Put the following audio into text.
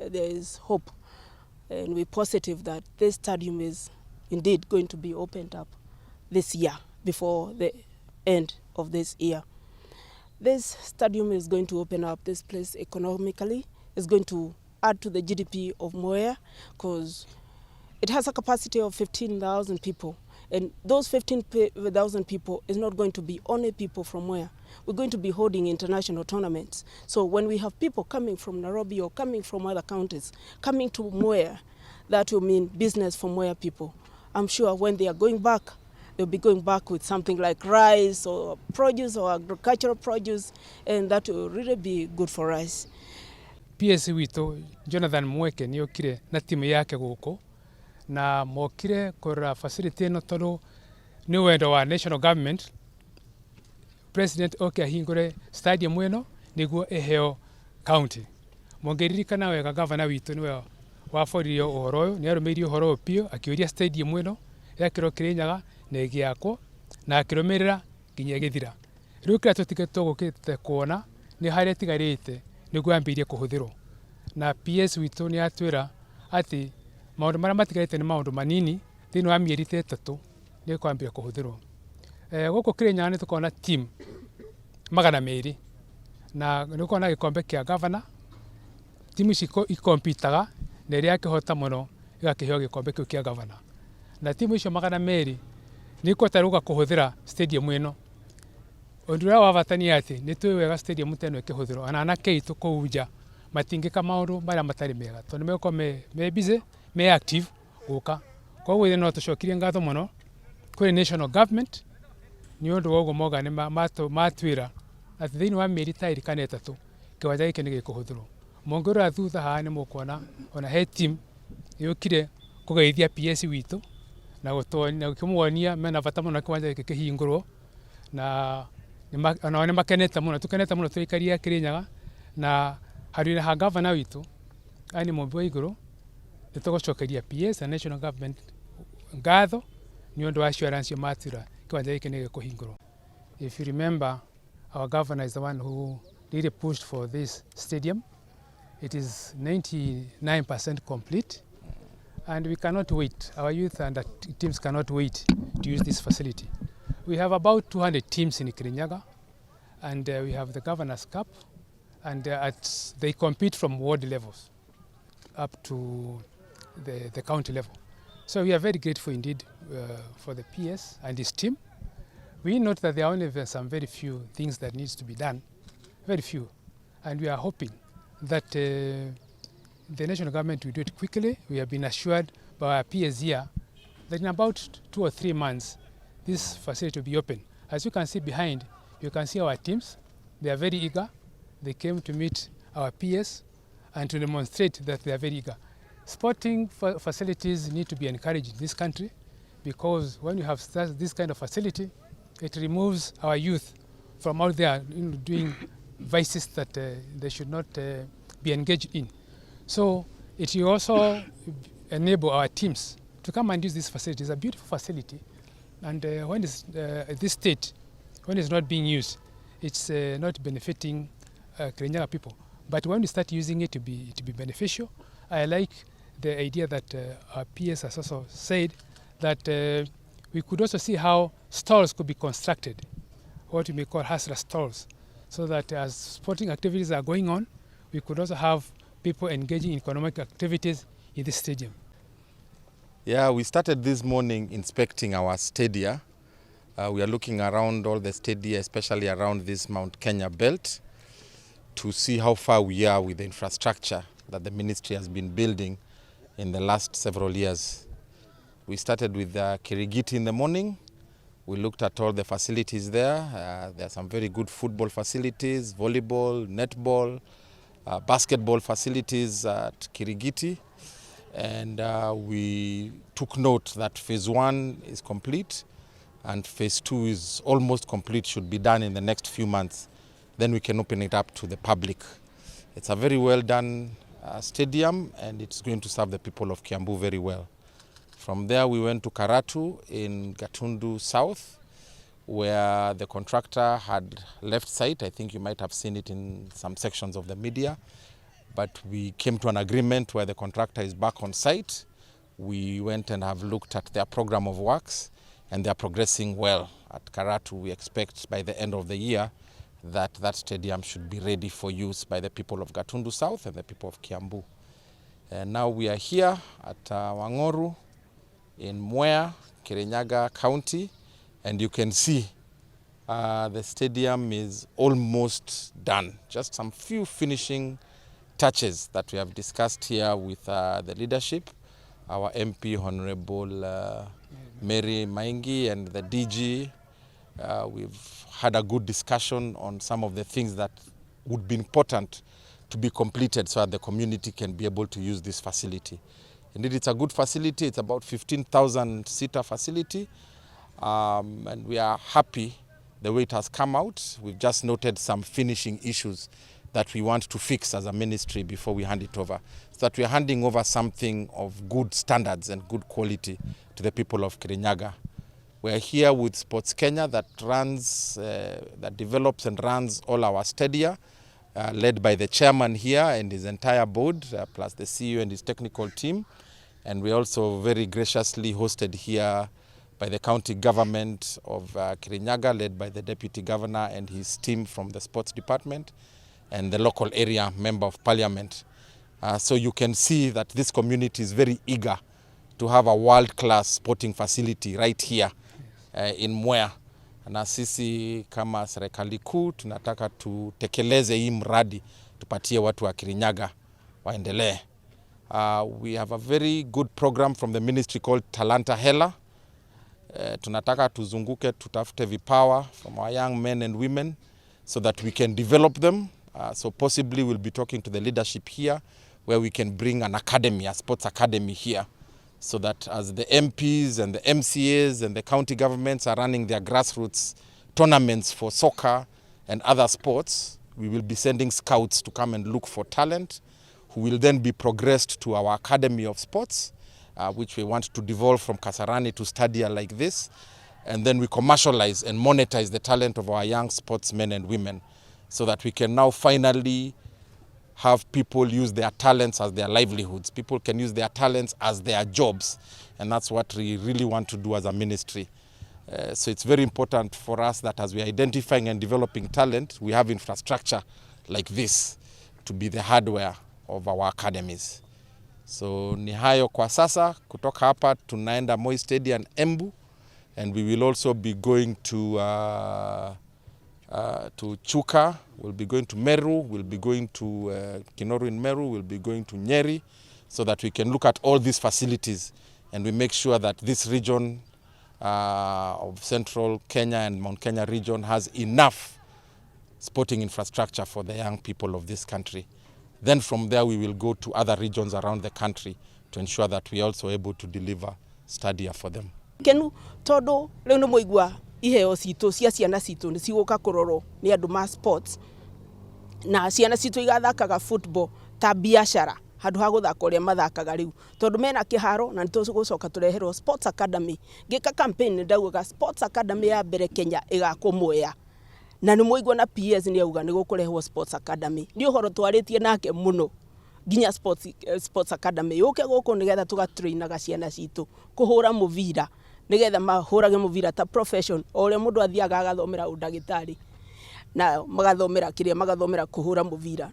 There is hope, and we're positive that this stadium is indeed going to be opened up this year, before the end of this year. This stadium is going to open up this place economically. It's going to add to the GDP of Mwea, because it has a capacity of 15,000 people. And those 15,000 people is not going to be only people from Mwea. We're going to be holding international tournaments. So when we have people coming from Nairobi or coming from other counties, coming to Mwea, that will mean business for Mwea people. I'm sure when they are going back, they'll be going back with something like rice or produce or agricultural produce, and that will really be good for us. PS wito Jonathan Mweke ni okire na timu yake guko na mokire kora facility no toro ni wendo wa national government president oke ahingore stadium eno niguo eheo county mongeririkana wega governor wito niwe waforirio uhoro ni arumirio uhoro pio akioria stadium eno yakiro Kirinyaga na giako na akirumirira ginya githira riu kira tutiketo gukite kuona ni haria tigarite niguo ambirie kuhuthirwo na PS wito ni atwira ati maundu maria matigarite ni maundu manini thini wa mieri 3 ni kwambia kuhuthirwo guku Kirinyaga ni tukona team magana meri na ni kuona gikombe kia governor timu icio ikompitaga na iria kihota muno igakiheo gikombe kiu kia governor na timu icio magana meri ni kwataruga kuhuthira stadium eno ondura wa vatani ati ni twi wega stadium teno ikihuthirwo ana keitu kuuja matingika maundu maria matari mega tondu meko me busy me active guka koguo ithino tucokirie ngatho muno kuri national government ni undu wogo moga ni matwira ati thini wa mieri tairi kana 3 kiwanja giki ni gikuhuthirwo mongoro athutha ha ni mukuona ona he team yukire kugeithia PS wito na gutoni ukimwonia mena bata muno kiwanja giki kihingurwo na ni makenete muno tukenete muno tuikaria Kirinyaga na harire ha governor wito ani mumbi iguru nitugucokeria PS and national government ngatho ni undu wa assurance matira kiwanja giki ni gikuhingurwo. If you remember, our governor is the one who really pushed for this stadium. It is 99% complete and we cannot wait. Our youth and teams cannot wait to use this facility. We have about 200 teams in Kirinyaga and we have the Governor's Cup and they compete from ward levels up to the county level. So we are very grateful indeed for the PS and his team. We note that there are only some very few things that needs to be done, very few, and we are hoping that the national government will do it quickly. We have been assured by our PS here that in about 2 or 3 months, this facility will be open. As you can see behind, you can see our teams. They are very eager. They came to meet our PS and to demonstrate that they are very eager. Sporting facilities need to be encouraged in this country because when you have this kind of facility, it removes our youth from out there doing vices that they should not be engaged in. So it will also enable our teams to come and use this facility. It's a beautiful facility, and when it's at this state, when it's not being used, it's not benefiting Kirinyaga people. But when we start using it to be beneficial, I like the idea that our PS has also said that we could also see how stalls could be constructed, what we may call hustler stalls, so that as sporting activities are going on, we could also have people engaging in economic activities in this stadium. Yeah, we started this morning inspecting our stadia. We are looking around all the stadia, especially around this Mount Kenya belt, to see how far we are with the infrastructure that the ministry has been building in the last several years. We started with Kirigiti in the morning. We looked at all the facilities there. There are some very good football facilities, volleyball, netball, basketball facilities at Kirigiti. And we took note that phase 1 is complete and phase 2 is almost complete, should be done in the next few months. Then we can open it up to the public. It's a very well done stadium and it's going to serve the people of Kiambu very well. From there we went to Karatu in Gatundu South, where the contractor had left site. I think you might have seen it in some sections of the media. But we came to an agreement where the contractor is back on site. We went and have looked at their program of works, and they're progressing well. At Karatu, we expect by the end of the year that that stadium should be ready for use by the people of Gatundu South and the people of Kiambu. And now we are here at Wang'Uru in Mwea, Kirinyaga County, and you can see the stadium is almost done. Just some few finishing touches that we have discussed here with the leadership, our MP Honorable Mary Maingi and the DG. We've had a good discussion on some of the things that would be important to be completed so that the community can be able to use this facility. Indeed, it's a good facility. It's about 15,000-seater facility, and we are happy the way it has come out. We've just noted some finishing issues that we want to fix as a ministry before we hand it over, so that we are handing over something of good standards and good quality to the people of Kirinyaga. We're here with Sports Kenya that runs, that develops and runs all our stadia, led by the chairman here and his entire board, plus the CEO and his technical team. And we also very graciously hosted here by the county government of Kirinyaga, led by the deputy governor and his team from the sports department, and the local area member of parliament. So you can see that this community is very eager to have a world-class sporting facility right here in Mwea. Na sisi kama serikali kuu tunataka tutekeleze hii mradi, tupatie watu wa Kirinyaga waendelee. We have a very good program from the ministry called Talanta Hela. Tunataka tuzunguke, tutafute vipawa from our young men and women so that we can develop them. So possibly we'll be talking to the leadership here where we can bring an academy, a sports academy here, so that as the MPs and the MCAs and the county governments are running their grassroots tournaments for soccer and other sports, we will be sending scouts to come and look for talent who will then be progressed to our Academy of Sports, which we want to devolve from Kasarani to stadia like this. And then we commercialize and monetize the talent of our young sportsmen and women so that we can now finally have people use their talents as their livelihoods. People can use their talents as their jobs. And that's what we really want to do as a ministry. So it's very important for us that as we are identifying and developing talent, we have infrastructure like this to be the hardware of our academies. So ni hayo kwa sasa. Kutoka hapa tunaenda Moi Stadium Embu, and we will also be going to Chuka, we'll be going to Meru, we'll be going to Kinoru in Meru, we'll be going to Nyeri, so that we can look at all these facilities and we make sure that this region of central Kenya and Mount Kenya region has enough sporting infrastructure for the young people of this country. Then from there we will go to other regions around the country to ensure that we are also able to deliver stadia for them. Kenu todo leo no moigwa iheo cito cia ciana cito ni ciguka kurorwo ni andu ma sports, na ciana cito igathakaga football ta biashara handu ha guthaka uria mathakaga riu tondu mena kiharo na nitugucoka tureherwo sports academy. Ngika campaign ndauga sports academy ya mbere Kenya igakumwea, na ni moigwa na PS ni auga ni gukurehwo sports academy. Ni uhoro twaritie nake muno ginya sports academy yuke guku nigetha tugatrainaga ciana citu kuhura muvira, nigetha mahurage muvira ta profession ore mundu athiaga agathomera udagitari na magathomera kiria magathomera kuhura muvira.